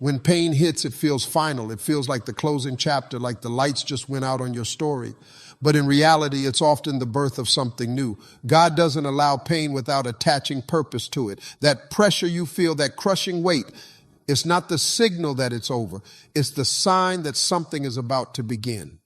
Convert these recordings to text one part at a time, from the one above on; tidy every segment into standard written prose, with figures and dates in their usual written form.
When pain hits, it feels final. It feels like the closing chapter, like the lights just went out on your story. But in reality, it's often the birth of something new. God doesn't allow pain without attaching purpose to it. That pressure you feel, that crushing weight, it's not the signal that it's over. It's the sign that something is about to begin.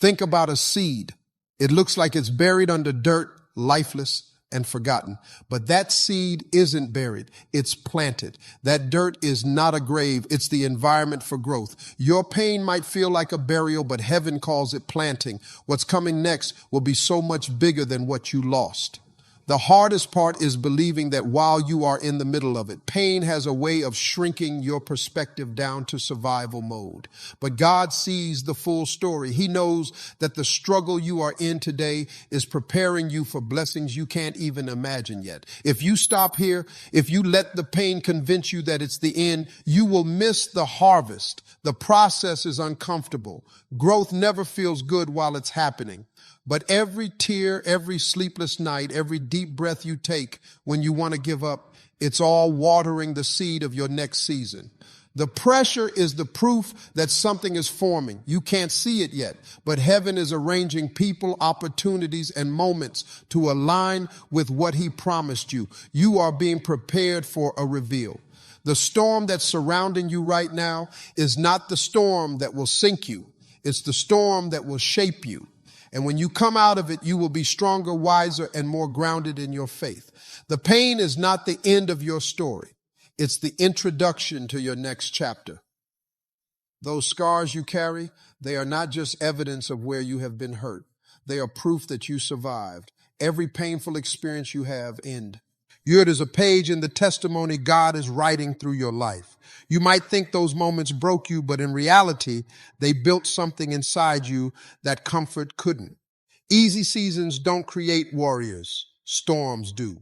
Think about a seed. It looks like it's buried under dirt, lifeless and forgotten. But that seed isn't buried. It's planted. That dirt is not a grave. It's the environment for growth. Your pain might feel like a burial, but heaven calls it planting. What's coming next will be so much bigger than what you lost. The hardest part is believing that while you are in the middle of it, pain has a way of shrinking your perspective down to survival mode. But God sees the full story. He knows that the struggle you are in today is preparing you for blessings you can't even imagine yet. If you stop here, if you let the pain convince you that it's the end, you will miss the harvest. The process is uncomfortable. Growth never feels good while it's happening. But every tear, every sleepless night, every deep breath you take when you want to give up, it's all watering the seed of your next season. The pressure is the proof that something is forming. You can't see it yet, but heaven is arranging people, opportunities, and moments to align with what he promised you. You are being prepared for a reveal. The storm that's surrounding you right now is not the storm that will sink you. It's the storm that will shape you. And when you come out of it, you will be stronger, wiser, and more grounded in your faith. The pain is not the end of your story. It's the introduction to your next chapter. Those scars you carry, they are not just evidence of where you have been hurt. They are proof that you survived. Every painful experience you have end. Yours is a page in the testimony God is writing through your life. You might think those moments broke you, but in reality, they built something inside you that comfort couldn't. Easy seasons don't create warriors. Storms do.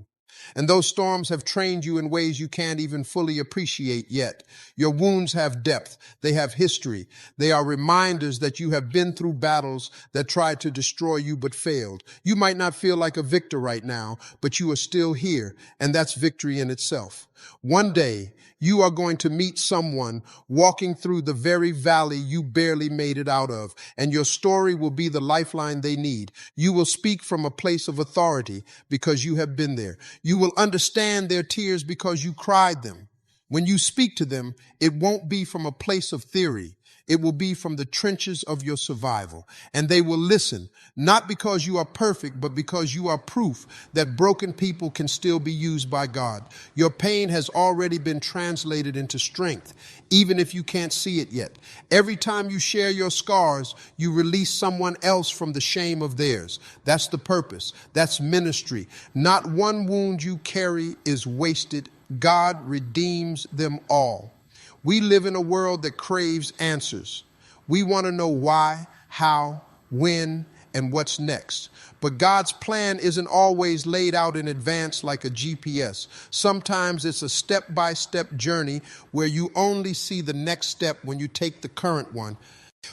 And those storms have trained you in ways you can't even fully appreciate yet. Your wounds have depth. They have history. They are reminders that you have been through battles that tried to destroy you but failed. You might not feel like a victor right now, but you are still here, and that's victory in itself. One day, you are going to meet someone walking through the very valley you barely made it out of, and your story will be the lifeline they need. You will speak from a place of authority because you have been there. You will understand their tears because you cried them. When you speak to them, it won't be from a place of theory. It will be from the trenches of your survival. And they will listen, not because you are perfect, but because you are proof that broken people can still be used by God. Your pain has already been translated into strength, even if you can't see it yet. Every time you share your scars, you release someone else from the shame of theirs. That's the purpose. That's ministry. Not one wound you carry is wasted. God redeems them all. We live in a world that craves answers. We want to know why, how, when, and what's next. But God's plan isn't always laid out in advance like a GPS. Sometimes it's a step-by-step journey where you only see the next step when you take the current one.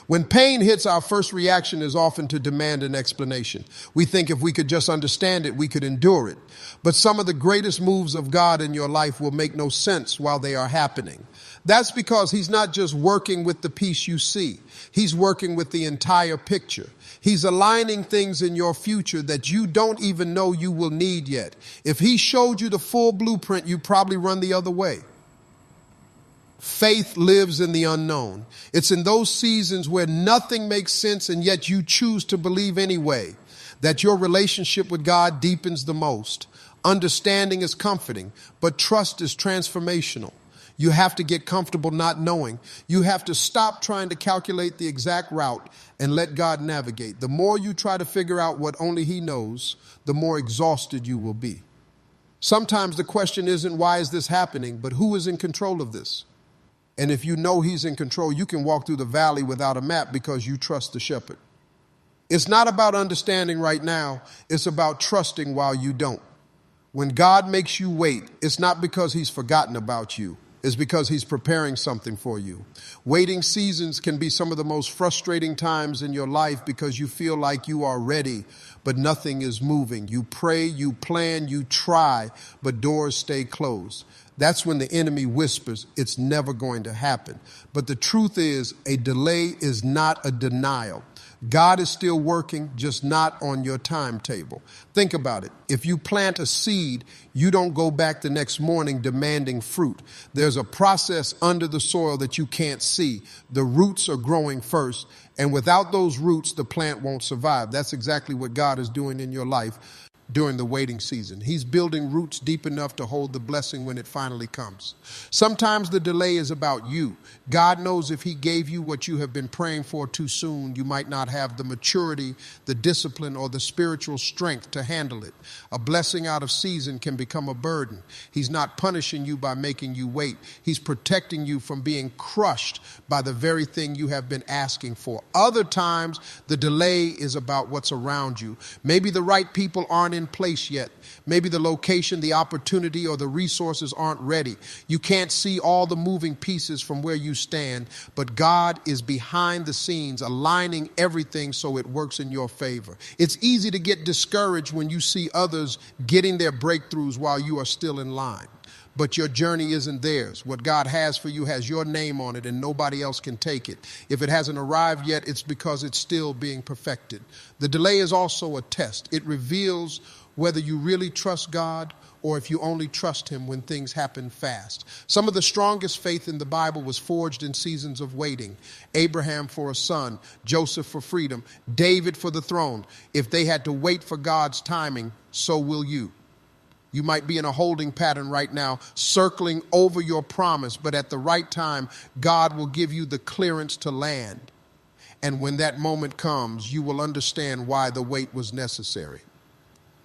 When pain hits, our first reaction is often to demand an explanation. We think if we could just understand it, we could endure it. But some of the greatest moves of God in your life will make no sense while they are happening. That's because he's not just working with the piece you see. He's working with the entire picture. He's aligning things in your future that you don't even know you will need yet. If he showed you the full blueprint, you'd probably run the other way. Faith lives in the unknown. It's in those seasons where nothing makes sense and yet you choose to believe anyway that your relationship with God deepens the most. Understanding is comforting, but trust is transformational. You have to get comfortable not knowing. You have to stop trying to calculate the exact route and let God navigate. The more you try to figure out what only he knows, the more exhausted you will be. Sometimes the question isn't why is this happening, but who is in control of this? And if you know he's in control, you can walk through the valley without a map because you trust the shepherd. It's not about understanding right now. It's about trusting while you don't. When God makes you wait, it's not because he's forgotten about you. It's because he's preparing something for you. Waiting seasons can be some of the most frustrating times in your life because you feel like you are ready, but nothing is moving. You pray, you plan, you try, but doors stay closed. That's when the enemy whispers, it's never going to happen. But the truth is, a delay is not a denial. God is still working, just not on your timetable. Think about it. If you plant a seed, you don't go back the next morning demanding fruit. There's a process under the soil that you can't see. The roots are growing first, and without those roots, the plant won't survive. That's exactly what God is doing in your life during the waiting season. He's building roots deep enough to hold the blessing when it finally comes. Sometimes the delay is about you. God knows if he gave you what you have been praying for too soon, you might not have the maturity, the discipline, or the spiritual strength to handle it. A blessing out of season can become a burden. He's not punishing you by making you wait. He's protecting you from being crushed by the very thing you have been asking for. Other times, the delay is about what's around you. Maybe the right people aren't in place yet. Maybe the location, the opportunity, or the resources aren't ready. You can't see all the moving pieces from where you stand, but God is behind the scenes, aligning everything so it works in your favor. It's easy to get discouraged when you see others getting their breakthroughs while you are still in line. But your journey isn't theirs. What God has for you has your name on it, and nobody else can take it. If it hasn't arrived yet, it's because it's still being perfected. The delay is also a test. It reveals whether you really trust God or if you only trust him when things happen fast. Some of the strongest faith in the Bible was forged in seasons of waiting. Abraham for a son, Joseph for freedom, David for the throne. If they had to wait for God's timing, so will you. You might be in a holding pattern right now, circling over your promise, but at the right time, God will give you the clearance to land. And when that moment comes, you will understand why the wait was necessary.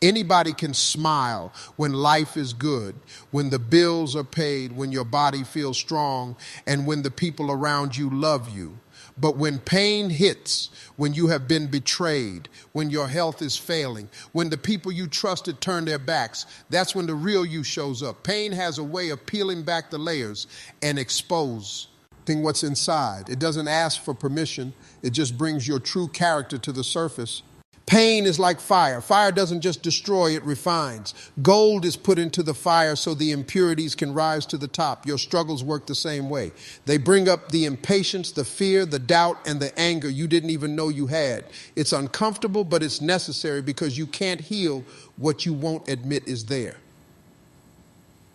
Anybody can smile when life is good, when the bills are paid, when your body feels strong, and when the people around you love you. But when pain hits, when you have been betrayed, when your health is failing, when the people you trusted turn their backs, that's when the real you shows up. Pain has a way of peeling back the layers and exposing what's inside. It doesn't ask for permission. It just brings your true character to the surface. Pain is like fire. Fire doesn't just destroy, it refines. Gold is put into the fire so the impurities can rise to the top. Your struggles work the same way. They bring up the impatience, the fear, the doubt, and the anger you didn't even know you had. It's uncomfortable, but it's necessary because you can't heal what you won't admit is there.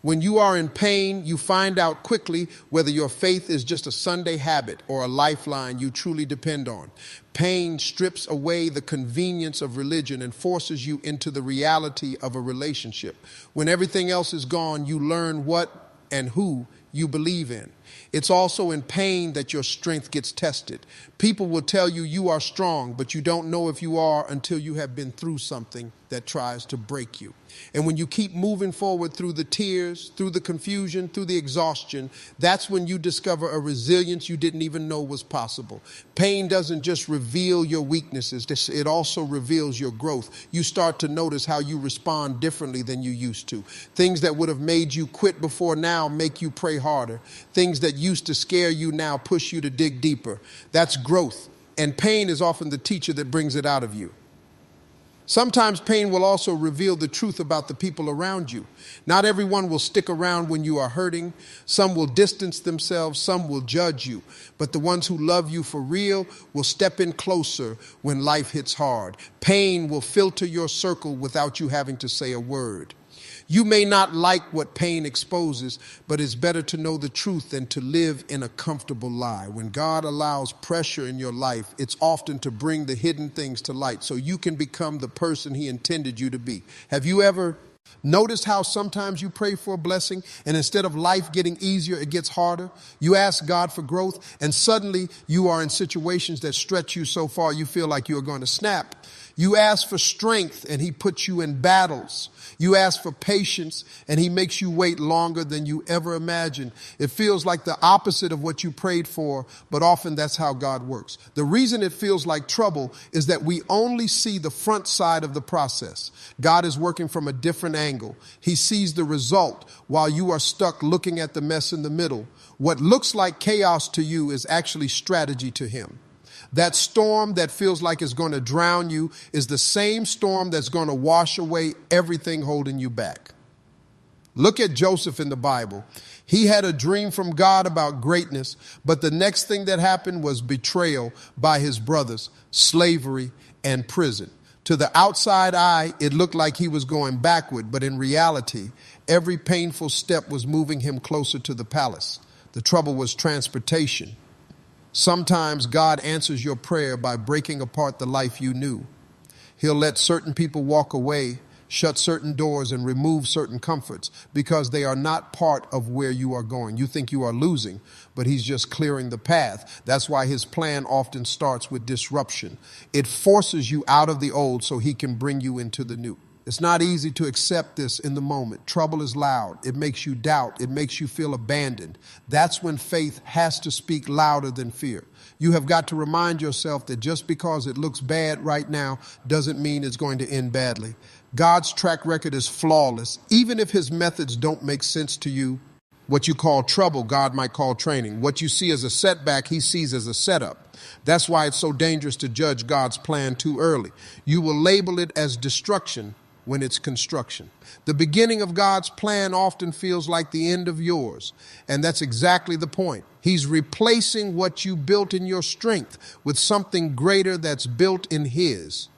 When you are in pain, you find out quickly whether your faith is just a Sunday habit or a lifeline you truly depend on. Pain strips away the convenience of religion and forces you into the reality of a relationship. When everything else is gone, you learn what and who you believe in. It's also in pain that your strength gets tested. People will tell you you are strong, but you don't know if you are until you have been through something that tries to break you. And when you keep moving forward through the tears, through the confusion, through the exhaustion, that's when you discover a resilience you didn't even know was possible. Pain doesn't just reveal your weaknesses, it also reveals your growth. You start to notice how you respond differently than you used to. Things that would have made you quit before now make you pray harder. Things that used to scare you now push you to dig deeper. That's growth. And pain is often the teacher that brings it out of you. Sometimes pain will also reveal the truth about the people around you. Not everyone will stick around when you are hurting. Some will distance themselves. Some will judge you. But the ones who love you for real will step in closer when life hits hard. Pain will filter your circle without you having to say a word. You may not like what pain exposes, but it's better to know the truth than to live in a comfortable lie. When God allows pressure in your life, it's often to bring the hidden things to light so you can become the person he intended you to be. Have you ever noticed how sometimes you pray for a blessing and instead of life getting easier, it gets harder? You ask God for growth and suddenly you are in situations that stretch you so far you feel like you're going to snap. You ask for strength and he puts you in battles. You ask for patience and he makes you wait longer than you ever imagined. It feels like the opposite of what you prayed for, but often that's how God works. The reason it feels like trouble is that we only see the front side of the process. God is working from a different angle. He sees the result while you are stuck looking at the mess in the middle. What looks like chaos to you is actually strategy to him. That storm that feels like it's going to drown you is the same storm that's going to wash away everything holding you back. Look at Joseph in the Bible. He had a dream from God about greatness, but the next thing that happened was betrayal by his brothers, slavery, and prison. To the outside eye, it looked like he was going backward, but in reality, every painful step was moving him closer to the palace. The trouble was transportation. Sometimes God answers your prayer by breaking apart the life you knew. He'll let certain people walk away, shut certain doors, and remove certain comforts because they are not part of where you are going. You think you are losing, but he's just clearing the path. That's why his plan often starts with disruption. It forces you out of the old so he can bring you into the new. It's not easy to accept this in the moment. Trouble is loud. It makes you doubt. It makes you feel abandoned. That's when faith has to speak louder than fear. You have got to remind yourself that just because it looks bad right now doesn't mean it's going to end badly. God's track record is flawless. Even if his methods don't make sense to you, what you call trouble, God might call training. What you see as a setback, he sees as a setup. That's why it's so dangerous to judge God's plan too early. You will label it as destruction when it's construction. The beginning of God's plan often feels like the end of yours. And that's exactly the point. He's replacing what you built in your strength with something greater that's built in his.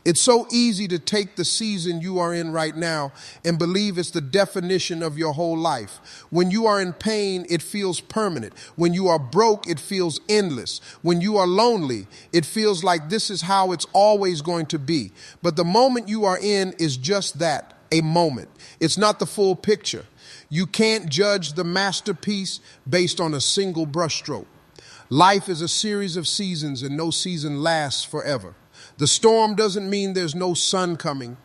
It's so easy to take the season you are in right now and believe it's the definition of your whole life. When you are in pain, it feels permanent. When you are broke, it feels endless. When you are lonely, it feels like this is how it's always going to be. But the moment you are in is just that, a moment. It's not the full picture. You can't judge the masterpiece based on a single brushstroke. Life is a series of seasons, and no season lasts forever. The storm doesn't mean there's no sun coming.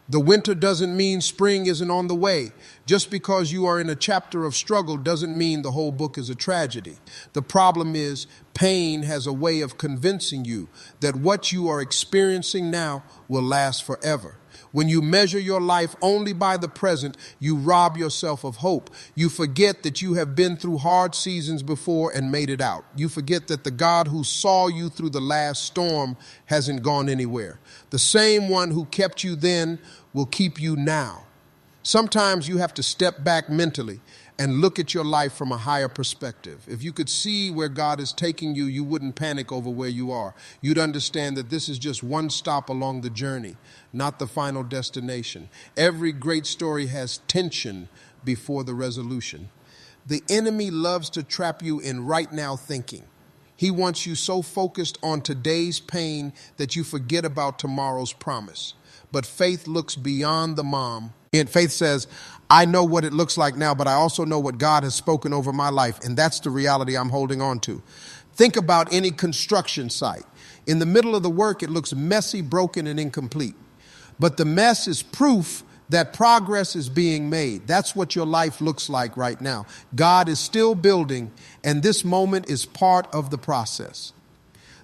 The winter doesn't mean spring isn't on the way. Just because you are in a chapter of struggle doesn't mean the whole book is a tragedy. The problem is pain has a way of convincing you that what you are experiencing now will last forever. When you measure your life only by the present, you rob yourself of hope. You forget that you have been through hard seasons before and made it out. You forget that the God who saw you through the last storm hasn't gone anywhere. The same one who kept you then will keep you now. Sometimes you have to step back mentally and look at your life from a higher perspective. If you could see where God is taking you, you wouldn't panic over where you are. You'd understand that this is just one stop along the journey, not the final destination. Every great story has tension before the resolution. The enemy loves to trap you in right now thinking. He wants you so focused on today's pain that you forget about tomorrow's promise. But faith looks beyond the mom. And faith says, I know what it looks like now, but I also know what God has spoken over my life. And that's the reality I'm holding on to. Think about any construction site. In the middle of the work, it looks messy, broken, and incomplete. But the mess is proof that progress is being made. That's what your life looks like right now. God is still building, and this moment is part of the process.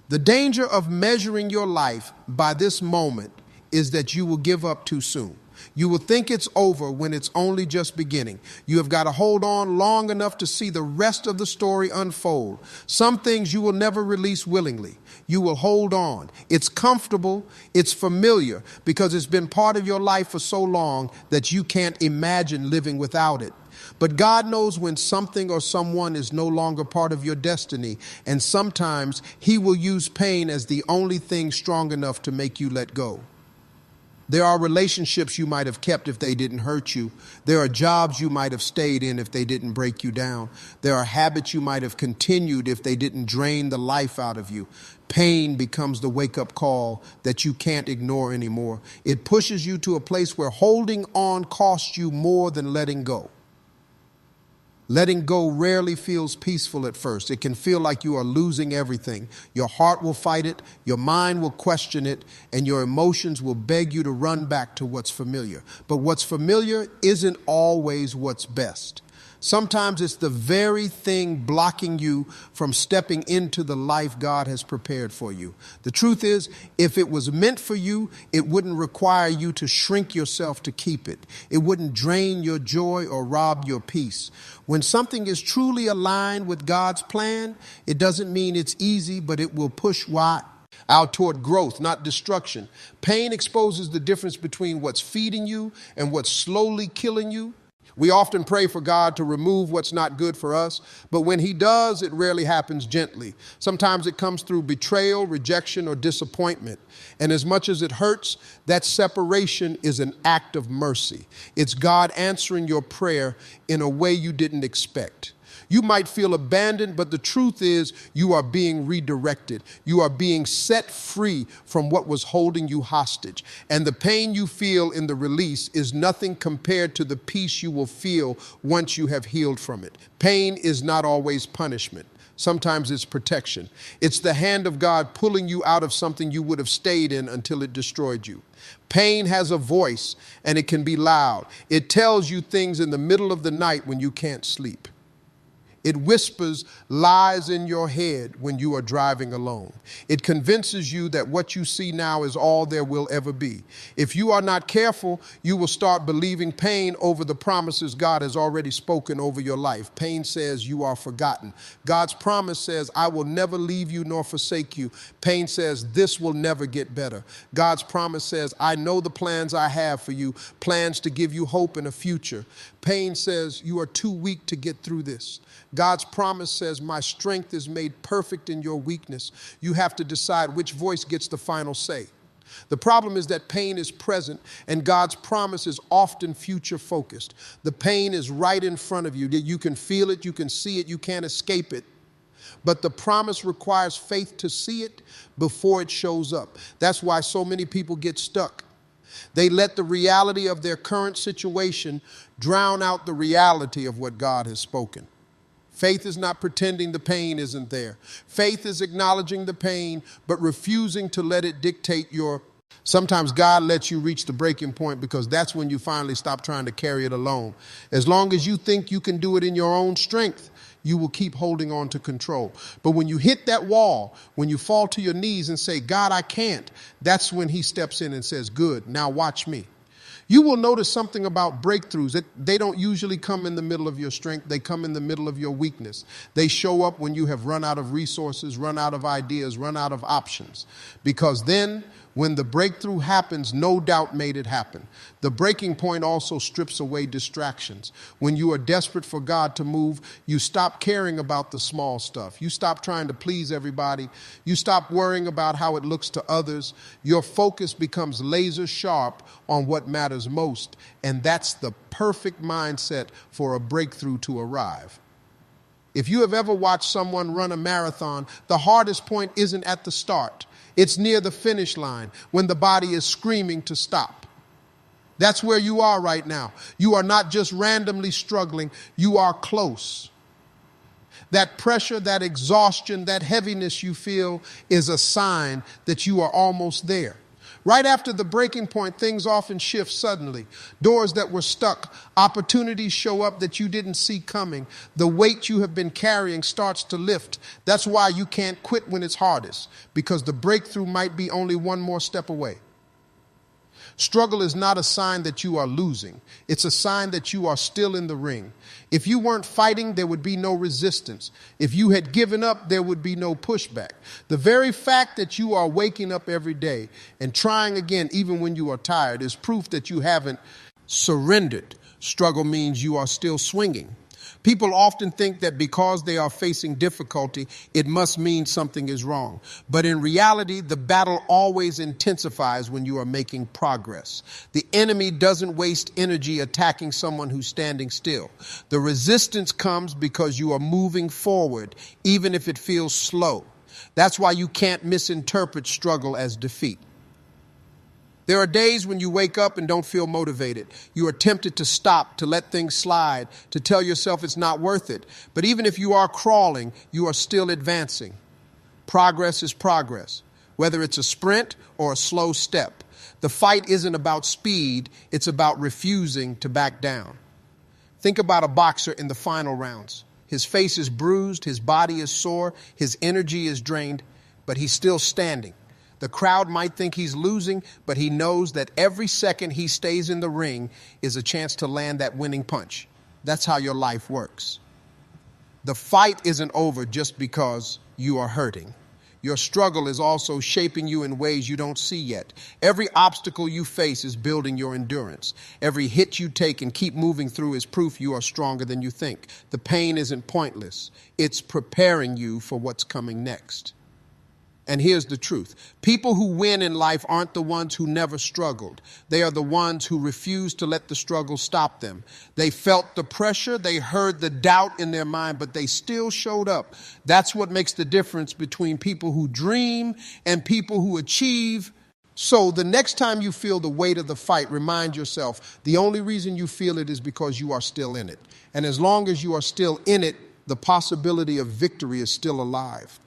The danger of measuring your life by this moment is that you will give up too soon. You will think it's over when it's only just beginning. You have got to hold on long enough to see the rest of the story unfold. Some things you will never release willingly. You will hold on. It's comfortable. It's familiar because it's been part of your life for so long that you can't imagine living without it. But God knows when something or someone is no longer part of your destiny, and sometimes he will use pain as the only thing strong enough to make you let go. There are relationships you might have kept if they didn't hurt you. There are jobs you might have stayed in if they didn't break you down. There are habits you might have continued if they didn't drain the life out of you. Pain becomes the wake-up call that you can't ignore anymore. It pushes you to a place where holding on costs you more than letting go. Letting go rarely feels peaceful at first. It can feel like you are losing everything. Your heart will fight it, your mind will question it, and your emotions will beg you to run back to what's familiar. But what's familiar isn't always what's best. Sometimes it's the very thing blocking you from stepping into the life God has prepared for you. The truth is, if it was meant for you, it wouldn't require you to shrink yourself to keep it. It wouldn't drain your joy or rob your peace. When something is truly aligned with God's plan, it doesn't mean it's easy, but it will push out toward growth, not destruction. Pain exposes the difference between what's feeding you and what's slowly killing you. We often pray for God to remove what's not good for us, but when he does, it rarely happens gently. Sometimes it comes through betrayal, rejection, or disappointment. And as much as it hurts, that separation is an act of mercy. It's God answering your prayer in a way you didn't expect. You might feel abandoned, but the truth is you are being redirected. You are being set free from what was holding you hostage. And the pain you feel in the release is nothing compared to the peace you will feel once you have healed from it. Pain is not always punishment. Sometimes it's protection. It's the hand of God pulling you out of something you would have stayed in until it destroyed you. Pain has a voice, and it can be loud. It tells you things in the middle of the night when you can't sleep. It whispers lies in your head when you are driving alone. It convinces you that what you see now is all there will ever be. If you are not careful, you will start believing pain over the promises God has already spoken over your life. Pain says you are forgotten. God's promise says, I will never leave you nor forsake you. Pain says this will never get better. God's promise says, I know the plans I have for you, plans to give you hope and a future. Pain says you are too weak to get through this. God's promise says, my strength is made perfect in your weakness. You have to decide which voice gets the final say. The problem is that pain is present and God's promise is often future focused. The pain is right in front of you. You can feel it, you can see it, you can't escape it. But the promise requires faith to see it before it shows up. That's why so many people get stuck. They let the reality of their current situation drown out the reality of what God has spoken. Faith is not pretending the pain isn't there. Faith is acknowledging the pain, but refusing to let it dictate your. Sometimes God lets you reach the breaking point because that's when you finally stop trying to carry it alone. As long as you think you can do it in your own strength, you will keep holding on to control. But when you hit that wall, when you fall to your knees and say, God, I can't, that's when he steps in and says, good, now watch me. You will notice something about breakthroughs. They don't usually come in the middle of your strength. They come in the middle of your weakness. They show up when you have run out of resources, run out of ideas, run out of options. Because then when the breakthrough happens, no doubt made it happen. The breaking point also strips away distractions. When you are desperate for God to move, you stop caring about the small stuff. You stop trying to please everybody. You stop worrying about how it looks to others. Your focus becomes laser sharp on what matters most. And that's the perfect mindset for a breakthrough to arrive. If you have ever watched someone run a marathon, the hardest point isn't at the start. It's near the finish line when the body is screaming to stop. That's where you are right now. You are not just randomly struggling, you are close. That pressure, that exhaustion, that heaviness you feel is a sign that you are almost there. Right after the breaking point, things often shift suddenly. Doors that were stuck, opportunities show up that you didn't see coming. The weight you have been carrying starts to lift. That's why you can't quit when it's hardest, because the breakthrough might be only one more step away. Struggle is not a sign that you are losing. It's a sign that you are still in the ring. If you weren't fighting, there would be no resistance. If you had given up, there would be no pushback. The very fact that you are waking up every day and trying again, even when you are tired, is proof that you haven't surrendered. Struggle means you are still swinging. People often think that because they are facing difficulty, it must mean something is wrong. But in reality, the battle always intensifies when you are making progress. The enemy doesn't waste energy attacking someone who's standing still. The resistance comes because you are moving forward, even if it feels slow. That's why you can't misinterpret struggle as defeat. There are days when you wake up and don't feel motivated. You are tempted to stop, to let things slide, to tell yourself it's not worth it. But even if you are crawling, you are still advancing. Progress is progress, whether it's a sprint or a slow step. The fight isn't about speed, it's about refusing to back down. Think about a boxer in the final rounds. His face is bruised, his body is sore, his energy is drained, but he's still standing. The crowd might think he's losing, but he knows that every second he stays in the ring is a chance to land that winning punch. That's how your life works. The fight isn't over just because you are hurting. Your struggle is also shaping you in ways you don't see yet. Every obstacle you face is building your endurance. Every hit you take and keep moving through is proof you are stronger than you think. The pain isn't pointless. It's preparing you for what's coming next. And here's the truth. People who win in life aren't the ones who never struggled. They are the ones who refuse to let the struggle stop them. They felt the pressure, they heard the doubt in their mind, but they still showed up. That's what makes the difference between people who dream and people who achieve. So the next time you feel the weight of the fight, remind yourself, the only reason you feel it is because you are still in it. And as long as you are still in it, the possibility of victory is still alive.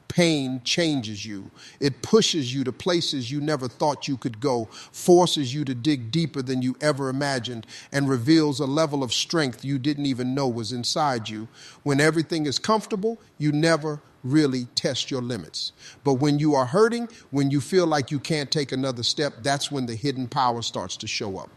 Pain changes you. It pushes you to places you never thought you could go, forces you to dig deeper than you ever imagined, and reveals a level of strength you didn't even know was inside you. When everything is comfortable, you never really test your limits. But when you are hurting, when you feel like you can't take another step, that's when the hidden power starts to show up.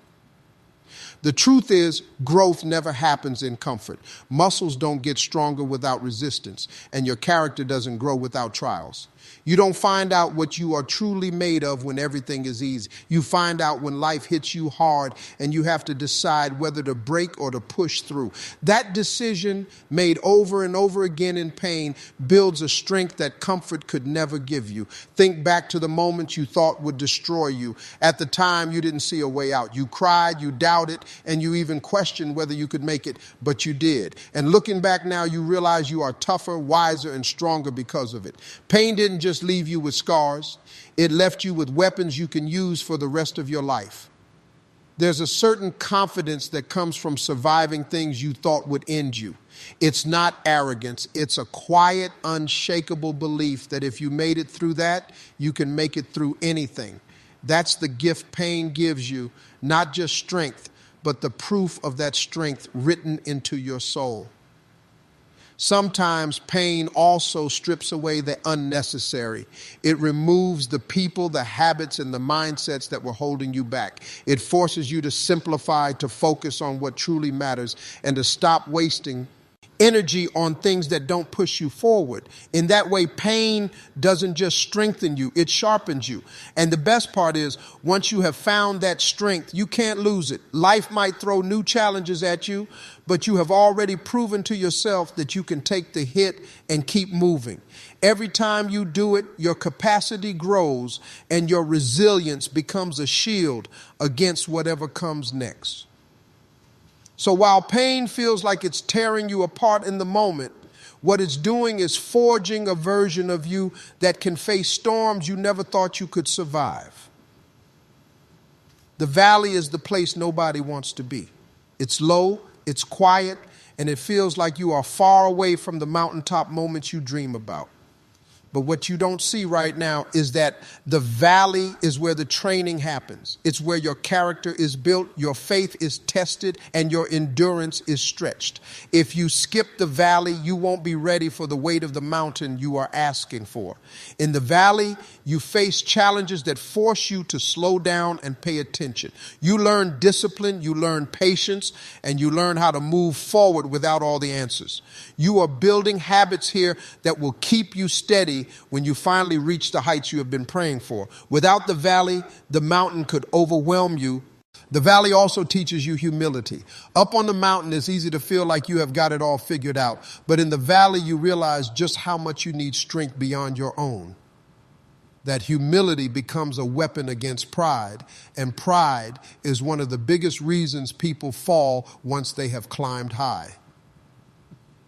The truth is, growth never happens in comfort. Muscles don't get stronger without resistance, and your character doesn't grow without trials. You don't find out what you are truly made of when everything is easy. You find out when life hits you hard and you have to decide whether to break or to push through. That decision, made over and over again in pain, builds a strength that comfort could never give you. Think back to the moments you thought would destroy you. At the time, you didn't see a way out. You cried, you doubted, and you even questioned whether you could make it, but you did. And looking back now, you realize you are tougher, wiser, and stronger because of it. Pain didn't just leave you with scars. It left you with weapons you can use for the rest of your life. There's a certain confidence that comes from surviving things you thought would end you. It's not arrogance. It's a quiet, unshakable belief that if you made it through that, you can make it through anything. That's the gift pain gives you, not just strength, but the proof of that strength written into your soul. Sometimes pain also strips away the unnecessary. It removes the people, the habits, and the mindsets that were holding you back. It forces you to simplify, to focus on what truly matters, and to stop wasting energy on things that don't push you forward. In that way, pain doesn't just strengthen you, it sharpens you. And the best part is, once you have found that strength, you can't lose it. Life might throw new challenges at you, but you have already proven to yourself that you can take the hit and keep moving. Every time you do it, your capacity grows and your resilience becomes a shield against whatever comes next. So while pain feels like it's tearing you apart in the moment, what it's doing is forging a version of you that can face storms you never thought you could survive. The valley is the place nobody wants to be. It's low, it's quiet, and it feels like you are far away from the mountaintop moments you dream about. But what you don't see right now is that the valley is where the training happens. It's where your character is built, your faith is tested, and your endurance is stretched. If you skip the valley, you won't be ready for the weight of the mountain you are asking for. In the valley, you face challenges that force you to slow down and pay attention. You learn discipline, you learn patience, and you learn how to move forward without all the answers. You are building habits here that will keep you steady when you finally reach the heights you have been praying for. Without the valley, the mountain could overwhelm you. The valley also teaches you humility. Up on the mountain, it's easy to feel like you have got it all figured out. But in the valley, you realize just how much you need strength beyond your own. That humility becomes a weapon against pride. And pride is one of the biggest reasons people fall once they have climbed high.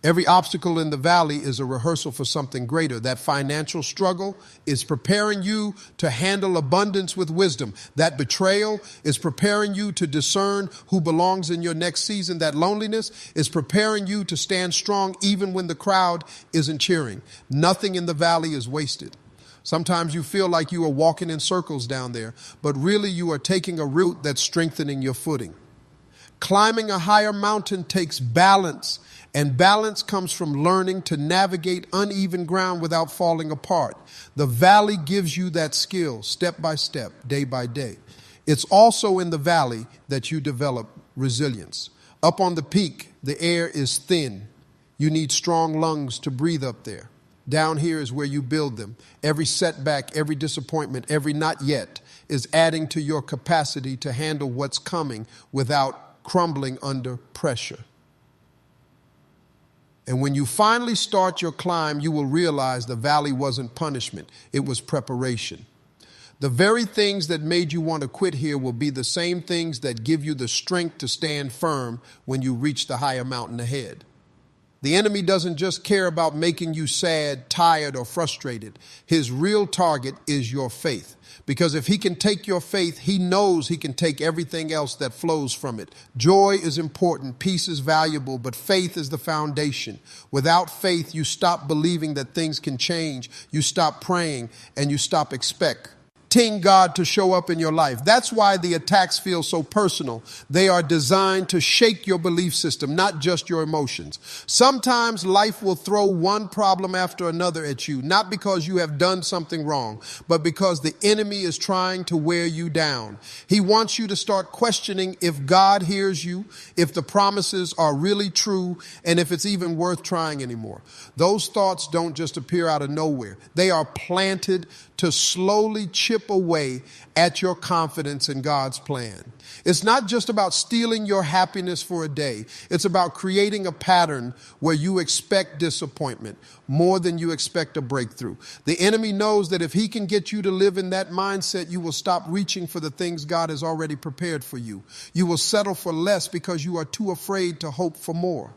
Every obstacle in the valley is a rehearsal for something greater. That financial struggle is preparing you to handle abundance with wisdom. That betrayal is preparing you to discern who belongs in your next season. That loneliness is preparing you to stand strong even when the crowd isn't cheering. Nothing in the valley is wasted. Sometimes you feel like you are walking in circles down there, but really you are taking a route that's strengthening your footing. Climbing a higher mountain takes balance. And balance comes from learning to navigate uneven ground without falling apart. The valley gives you that skill step by step, day by day. It's also in the valley that you develop resilience. Up on the peak, the air is thin. You need strong lungs to breathe up there. Down here is where you build them. Every setback, every disappointment, every not yet is adding to your capacity to handle what's coming without crumbling under pressure. And when you finally start your climb, you will realize the valley wasn't punishment. It was preparation. The very things that made you want to quit here will be the same things that give you the strength to stand firm when you reach the higher mountain ahead. The enemy doesn't just care about making you sad, tired, or frustrated. His real target is your faith. Because if he can take your faith, he knows he can take everything else that flows from it. Joy is important, peace is valuable, but faith is the foundation. Without faith, you stop believing that things can change. You stop praying and you stop expecting God to show up in your life. That's why the attacks feel so personal. They are designed to shake your belief system, not just your emotions. Sometimes life will throw one problem after another at you, not because you have done something wrong, but because the enemy is trying to wear you down. He wants you to start questioning if God hears you, if the promises are really true, and if it's even worth trying anymore. Those thoughts don't just appear out of nowhere. They are planted to slowly chip away at your confidence in God's plan. It's not just about stealing your happiness for a day. It's about creating a pattern where you expect disappointment more than you expect a breakthrough. The enemy knows that if he can get you to live in that mindset, you will stop reaching for the things God has already prepared for you. You will settle for less because you are too afraid to hope for more.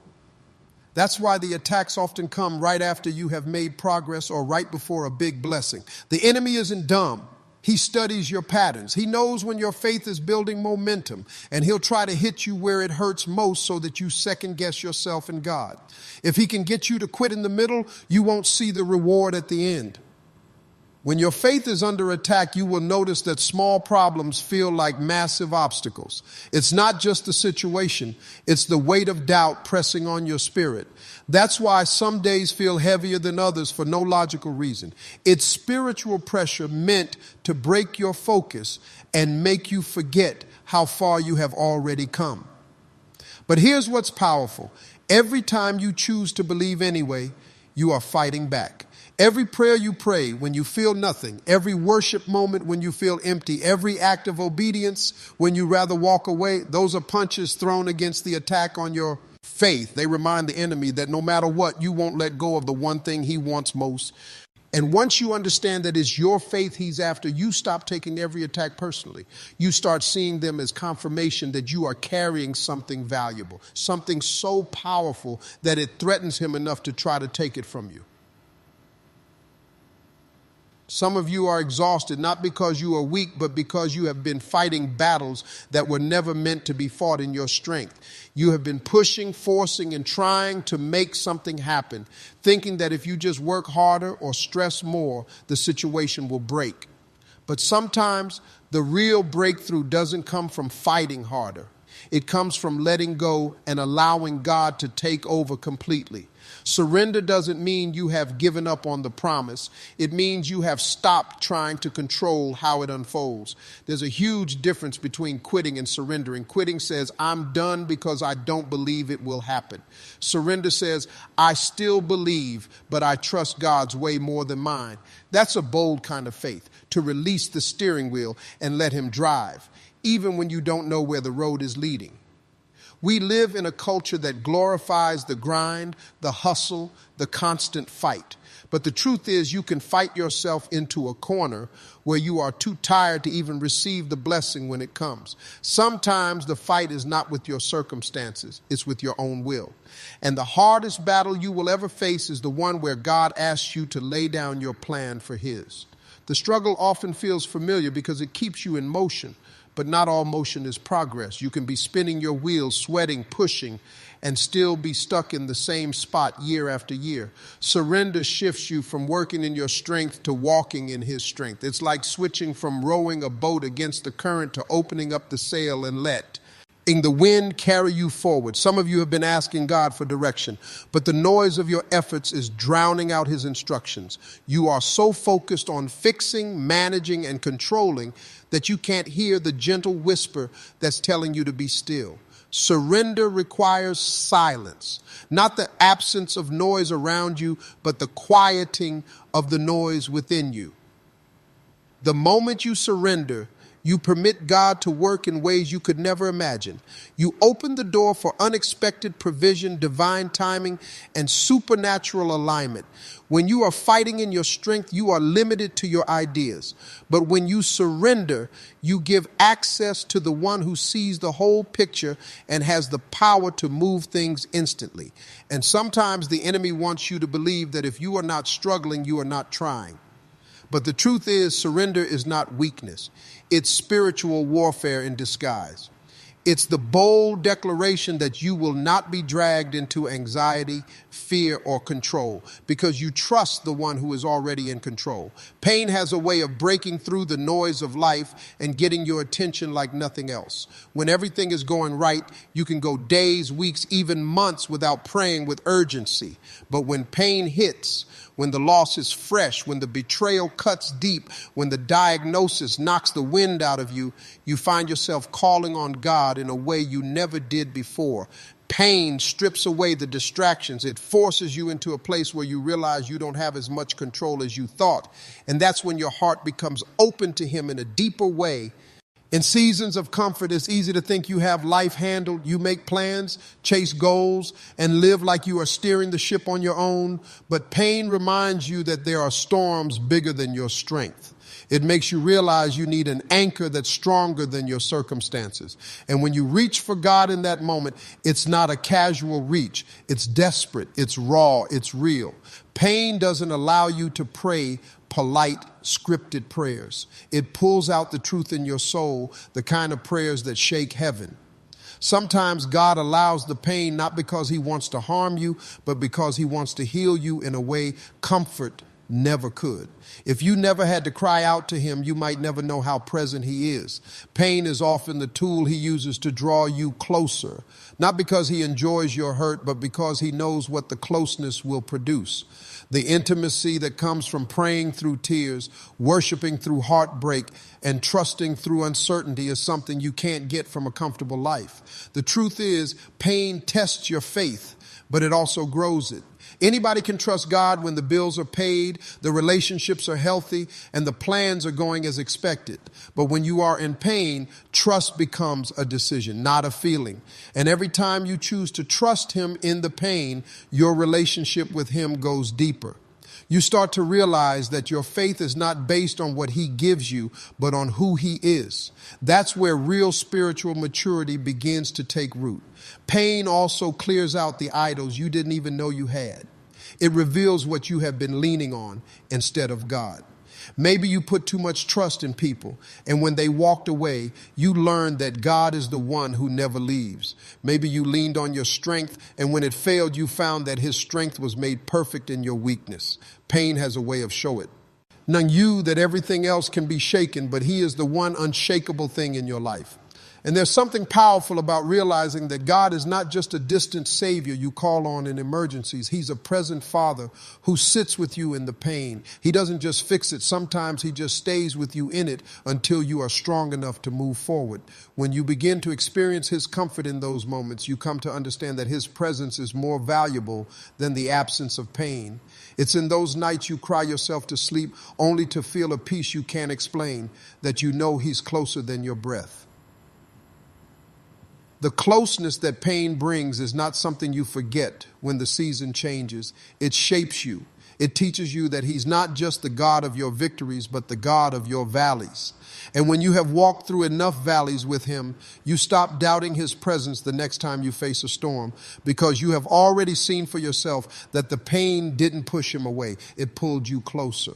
That's why the attacks often come right after you have made progress or right before a big blessing. The enemy isn't dumb. He studies your patterns. He knows when your faith is building momentum, and he'll try to hit you where it hurts most so that you second guess yourself and God. If he can get you to quit in the middle, you won't see the reward at the end. When your faith is under attack, you will notice that small problems feel like massive obstacles. It's not just the situation, it's the weight of doubt pressing on your spirit. That's why some days feel heavier than others for no logical reason. It's spiritual pressure meant to break your focus and make you forget how far you have already come. But here's what's powerful. Every time you choose to believe anyway, you are fighting back. Every prayer you pray when you feel nothing, every worship moment when you feel empty, every act of obedience when you rather walk away, those are punches thrown against the attack on your faith. They remind the enemy that no matter what, you won't let go of the one thing he wants most. And once you understand that it's your faith he's after, you stop taking every attack personally. You start seeing them as confirmation that you are carrying something valuable, something so powerful that it threatens him enough to try to take it from you. Some of you are exhausted, not because you are weak, but because you have been fighting battles that were never meant to be fought in your strength. You have been pushing, forcing, and trying to make something happen, thinking that if you just work harder or stress more, the situation will break. But sometimes the real breakthrough doesn't come from fighting harder. It comes from letting go and allowing God to take over completely. Surrender doesn't mean you have given up on the promise. It means you have stopped trying to control how it unfolds. There's a huge difference between quitting and surrendering. Quitting says, I'm done because I don't believe it will happen. Surrender says, I still believe, but I trust God's way more than mine. That's a bold kind of faith, to release the steering wheel and let him drive, even when you don't know where the road is leading. We live in a culture that glorifies the grind, the hustle, the constant fight. But the truth is, you can fight yourself into a corner where you are too tired to even receive the blessing when it comes. Sometimes the fight is not with your circumstances, it's with your own will. And the hardest battle you will ever face is the one where God asks you to lay down your plan for his. The struggle often feels familiar because it keeps you in motion. But not all motion is progress. You can be spinning your wheels, sweating, pushing, and still be stuck in the same spot year after year. Surrender shifts you from working in your strength to walking in his strength. It's like switching from rowing a boat against the current to opening up the sail and letting the wind carry you forward. Some of you have been asking God for direction, but the noise of your efforts is drowning out his instructions. You are so focused on fixing, managing, and controlling that you can't hear the gentle whisper that's telling you to be still. Surrender requires silence, not the absence of noise around you, but the quieting of the noise within you. The moment you surrender, you permit God to work in ways you could never imagine. You open the door for unexpected provision, divine timing, and supernatural alignment. When you are fighting in your strength, you are limited to your ideas. But when you surrender, you give access to the one who sees the whole picture and has the power to move things instantly. And sometimes the enemy wants you to believe that if you are not struggling, you are not trying. But the truth is, surrender is not weakness. It's spiritual warfare in disguise. It's the bold declaration that you will not be dragged into anxiety, fear, or control because you trust the one who is already in control. Pain has a way of breaking through the noise of life and getting your attention like nothing else. When everything is going right, you can go days, weeks, even months without praying with urgency. But when pain hits, when the loss is fresh, when the betrayal cuts deep, when the diagnosis knocks the wind out of you, you find yourself calling on God in a way you never did before. Pain strips away the distractions. It forces you into a place where you realize you don't have as much control as you thought. And that's when your heart becomes open to Him in a deeper way. In seasons of comfort, it's easy to think you have life handled. You make plans, chase goals, and live like you are steering the ship on your own. But pain reminds you that there are storms bigger than your strength. It makes you realize you need an anchor that's stronger than your circumstances. And when you reach for God in that moment, it's not a casual reach. It's desperate. It's raw. It's real. Pain doesn't allow you to pray polite, scripted prayers. It pulls out the truth in your soul, the kind of prayers that shake heaven. Sometimes God allows the pain not because He wants to harm you, but because He wants to heal you in a way comfort never could. If you never had to cry out to Him, you might never know how present He is. Pain is often the tool He uses to draw you closer, not because He enjoys your hurt, but because He knows what the closeness will produce. The intimacy that comes from praying through tears, worshiping through heartbreak, and trusting through uncertainty is something you can't get from a comfortable life. The truth is, pain tests your faith, but it also grows it. Anybody can trust God when the bills are paid, the relationships are healthy, and the plans are going as expected. But when you are in pain, trust becomes a decision, not a feeling. And every time you choose to trust Him in the pain, your relationship with Him goes deeper. You start to realize that your faith is not based on what He gives you, but on who He is. That's where real spiritual maturity begins to take root. Pain also clears out the idols you didn't even know you had. It reveals what you have been leaning on instead of God. Maybe you put too much trust in people, and when they walked away, you learned that God is the one who never leaves. Maybe you leaned on your strength, and when it failed, you found that His strength was made perfect in your weakness. Pain has a way of showing it. None you that everything else can be shaken, but He is the one unshakable thing in your life. And there's something powerful about realizing that God is not just a distant Savior you call on in emergencies. He's a present Father who sits with you in the pain. He doesn't just fix it. Sometimes He just stays with you in it until you are strong enough to move forward. When you begin to experience His comfort in those moments, you come to understand that His presence is more valuable than the absence of pain. It's in those nights you cry yourself to sleep only to feel a peace you can't explain, that you know He's closer than your breath. The closeness that pain brings is not something you forget when the season changes. It shapes you. It teaches you that He's not just the God of your victories, but the God of your valleys. And when you have walked through enough valleys with Him, you stop doubting His presence the next time you face a storm, because you have already seen for yourself that the pain didn't push Him away. It pulled you closer.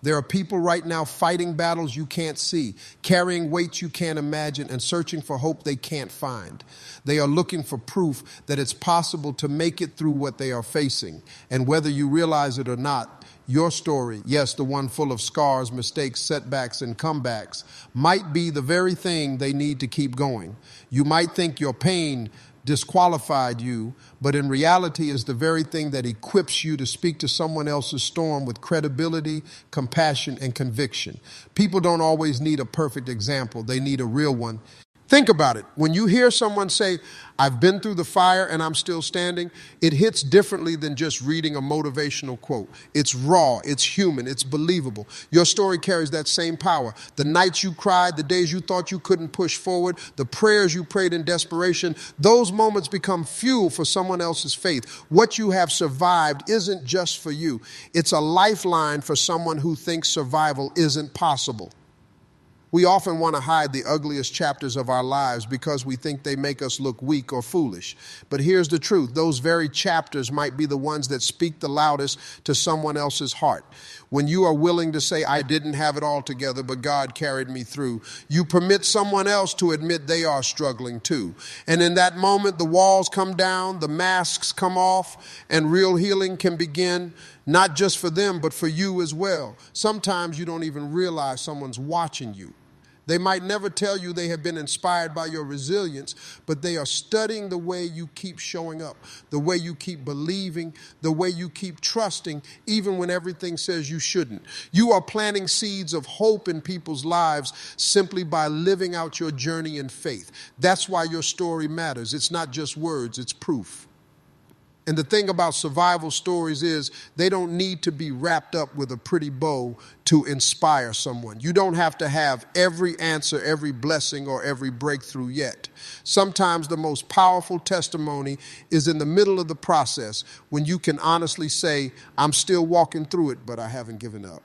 There are people right now fighting battles you can't see, carrying weights you can't imagine, and searching for hope they can't find. They are looking for proof that it's possible to make it through what they are facing. And whether you realize it or not, your story, yes, the one full of scars, mistakes, setbacks, and comebacks, might be the very thing they need to keep going. You might think your pain disqualified you, but in reality is the very thing that equips you to speak to someone else's storm with credibility, compassion, and conviction. People don't always need a perfect example. They need a real one. Think about it. When you hear someone say, I've been through the fire and I'm still standing, it hits differently than just reading a motivational quote. It's raw, it's human, it's believable. Your story carries that same power. The nights you cried, the days you thought you couldn't push forward, the prayers you prayed in desperation, those moments become fuel for someone else's faith. What you have survived isn't just for you. It's a lifeline for someone who thinks survival isn't possible. We often want to hide the ugliest chapters of our lives because we think they make us look weak or foolish. But here's the truth. Those very chapters might be the ones that speak the loudest to someone else's heart. When you are willing to say, I didn't have it all together, but God carried me through, you permit someone else to admit they are struggling too. And in that moment, the walls come down, the masks come off, and real healing can begin, not just for them, but for you as well. Sometimes you don't even realize someone's watching you. They might never tell you they have been inspired by your resilience, but they are studying the way you keep showing up, the way you keep believing, the way you keep trusting, even when everything says you shouldn't. You are planting seeds of hope in people's lives simply by living out your journey in faith. That's why your story matters. It's not just words, it's proof. And the thing about survival stories is they don't need to be wrapped up with a pretty bow to inspire someone. You don't have to have every answer, every blessing, or every breakthrough yet. Sometimes the most powerful testimony is in the middle of the process when you can honestly say, I'm still walking through it, but I haven't given up.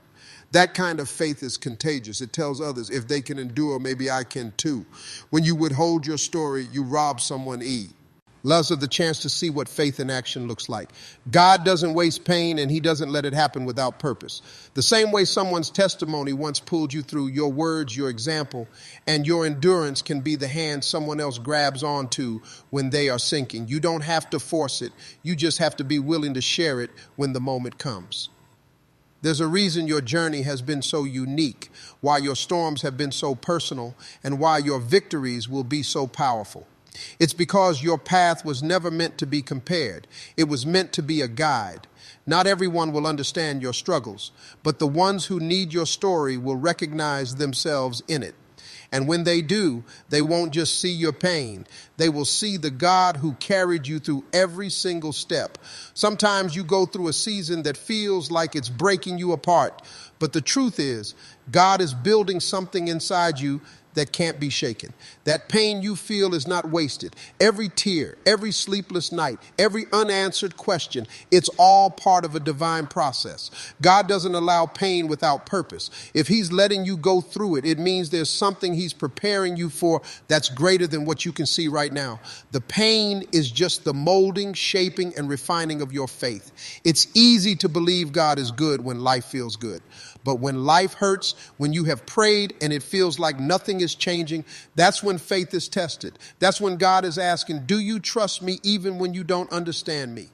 That kind of faith is contagious. It tells others, if they can endure, maybe I can too. When you withhold your story, you rob someone Loves of the chance to see what faith in action looks like. God doesn't waste pain, and he doesn't let it happen without purpose. The same way someone's testimony once pulled you through, your words, your example, and your endurance can be the hand someone else grabs onto when they are sinking. You don't have to force it. You just have to be willing to share it when the moment comes. There's a reason your journey has been so unique, why your storms have been so personal, and why your victories will be so powerful. It's because your path was never meant to be compared. It was meant to be a guide. Not everyone will understand your struggles, but the ones who need your story will recognize themselves in it. And when they do, they won't just see your pain. They will see the God who carried you through every single step. Sometimes you go through a season that feels like it's breaking you apart. But the truth is, God is building something inside you that can't be shaken. That pain you feel is not wasted. Every tear, every sleepless night, every unanswered question, it's all part of a divine process. God doesn't allow pain without purpose. If he's letting you go through it, it means there's something he's preparing you for that's greater than what you can see right now. The pain is just the molding, shaping, and refining of your faith. It's easy to believe God is good when life feels good. But when life hurts, when you have prayed and it feels like nothing is changing, that's when faith is tested. That's when God is asking, do you trust me even when you don't understand me?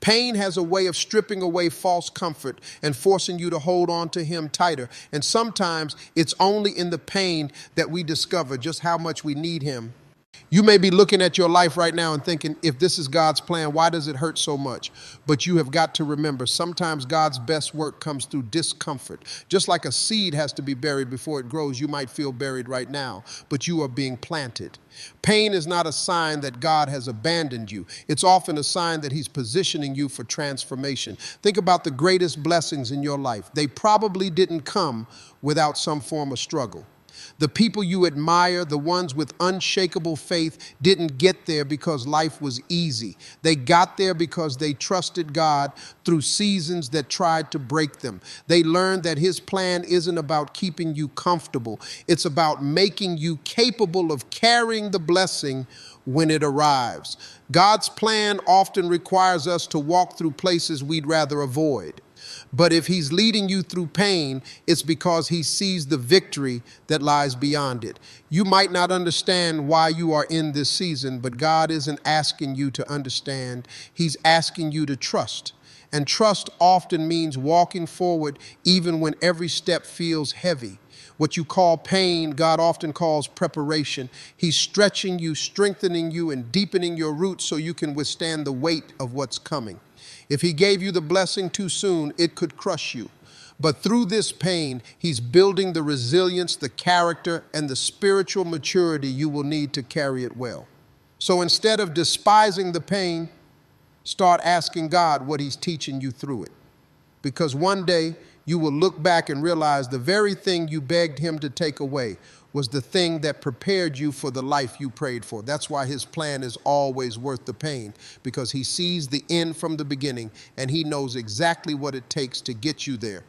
Pain has a way of stripping away false comfort and forcing you to hold on to him tighter. And sometimes it's only in the pain that we discover just how much we need him. You may be looking at your life right now and thinking, if this is God's plan, why does it hurt so much? But you have got to remember, sometimes God's best work comes through discomfort. Just like a seed has to be buried before it grows, you might feel buried right now, but you are being planted. Pain is not a sign that God has abandoned you. It's often a sign that he's positioning you for transformation. Think about the greatest blessings in your life. They probably didn't come without some form of struggle. The people you admire, the ones with unshakable faith, didn't get there because life was easy. They got there because they trusted God through seasons that tried to break them. They learned that his plan isn't about keeping you comfortable. It's about making you capable of carrying the blessing when it arrives. God's plan often requires us to walk through places we'd rather avoid. But if he's leading you through pain, it's because he sees the victory that lies beyond it. You might not understand why you are in this season, but God isn't asking you to understand. He's asking you to trust. And trust often means walking forward even when every step feels heavy. What you call pain, God often calls preparation. He's stretching you, strengthening you, and deepening your roots so you can withstand the weight of what's coming. If he gave you the blessing too soon, it could crush you. But through this pain, he's building the resilience, the character, and the spiritual maturity you will need to carry it well. So instead of despising the pain, start asking God what he's teaching you through it. Because one day you will look back and realize the very thing you begged him to take away was the thing that prepared you for the life you prayed for. That's why his plan is always worth the pain, because he sees the end from the beginning and he knows exactly what it takes to get you there.